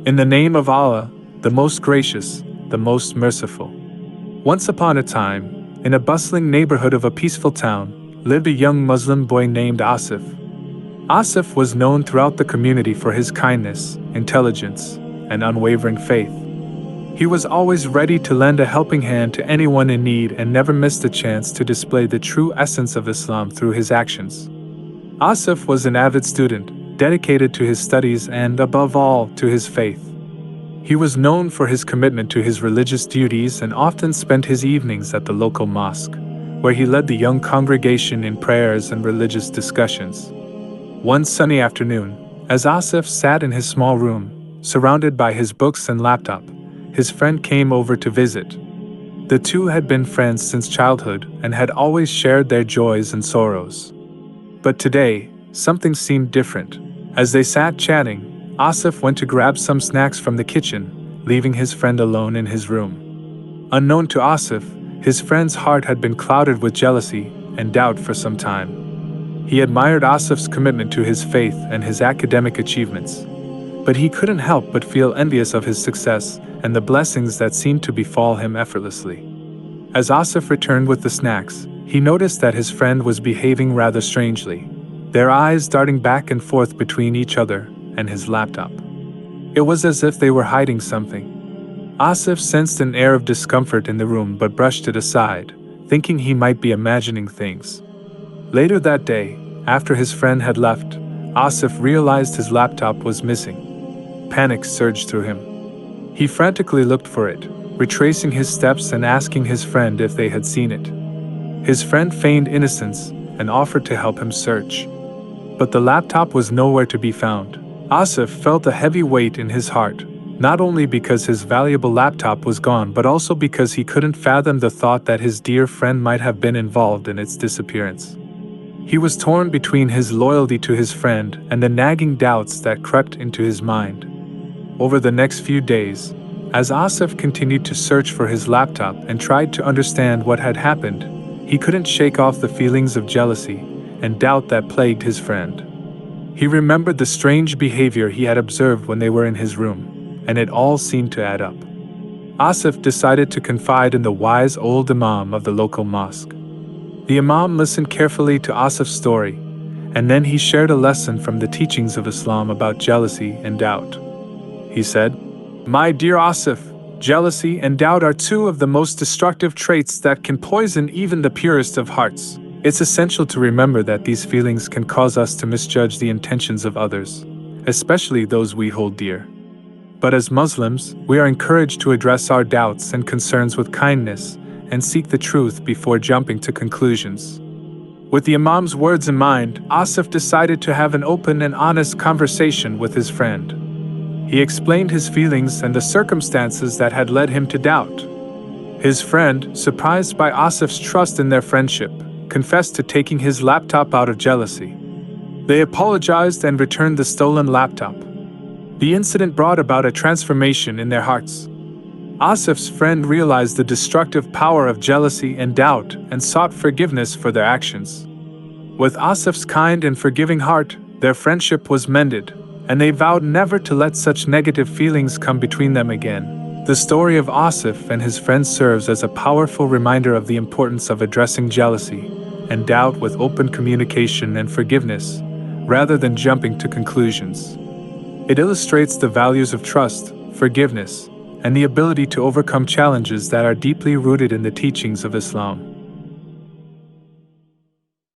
In the name of Allah, the most gracious, the most merciful. Once upon a time, in a bustling neighborhood of a peaceful town, lived a young Muslim boy named Asif. Asif was known throughout the community for his kindness, intelligence, and unwavering faith. He was always ready to lend a helping hand to anyone in need and never missed a chance to display the true essence of Islam through his actions. Asif was an avid student, dedicated to his studies and, above all, to his faith. He was known for his commitment to his religious duties and often spent his evenings at the local mosque, where he led the young congregation in prayers and religious discussions. One sunny afternoon, as Asif sat in his small room, surrounded by his books and laptop, his friend came over to visit. The two had been friends since childhood and had always shared their joys and sorrows. But today, something seemed different. As they sat chatting, Asif went to grab some snacks from the kitchen, leaving his friend alone in his room. Unknown to Asif, his friend's heart had been clouded with jealousy and doubt for some time. He admired Asif's commitment to his faith and his academic achievements, but he couldn't help but feel envious of his success and the blessings that seemed to befall him effortlessly. As Asif returned with the snacks, he noticed that his friend was behaving rather strangely, their eyes darting back and forth between each other and his laptop. It was as if they were hiding something. Asif sensed an air of discomfort in the room but brushed it aside, thinking he might be imagining things. Later that day, after his friend had left, Asif realized his laptop was missing. Panic surged through him. He frantically looked for it, retracing his steps and asking his friend if they had seen it. His friend feigned innocence and offered to help him search. But the laptop was nowhere to be found. Asif felt a heavy weight in his heart, not only because his valuable laptop was gone but also because he couldn't fathom the thought that his dear friend might have been involved in its disappearance. He was torn between his loyalty to his friend and the nagging doubts that crept into his mind. Over the next few days, as Asif continued to search for his laptop and tried to understand what had happened, he couldn't shake off the feelings of jealousy and doubt that plagued his friend. He remembered the strange behavior he had observed when they were in his room, and it all seemed to add up. Asif decided to confide in the wise old imam of the local mosque. The imam listened carefully to Asif's story, and then he shared a lesson from the teachings of Islam about jealousy and doubt. He said, "My dear Asif, jealousy and doubt are two of the most destructive traits that can poison even the purest of hearts. It's essential to remember that these feelings can cause us to misjudge the intentions of others, especially those we hold dear. But as Muslims, we are encouraged to address our doubts and concerns with kindness and seek the truth before jumping to conclusions." With the imam's words in mind, Asif decided to have an open and honest conversation with his friend. He explained his feelings and the circumstances that had led him to doubt. His friend, surprised by Asif's trust in their friendship, confessed to taking his laptop out of jealousy. They apologized and returned the stolen laptop. The incident brought about a transformation in their hearts. Asif's friend realized the destructive power of jealousy and doubt and sought forgiveness for their actions. With Asif's kind and forgiving heart, their friendship was mended, and they vowed never to let such negative feelings come between them again. The story of Asif and his friends serves as a powerful reminder of the importance of addressing jealousy and doubt with open communication and forgiveness, rather than jumping to conclusions. It illustrates the values of trust, forgiveness, and the ability to overcome challenges that are deeply rooted in the teachings of Islam.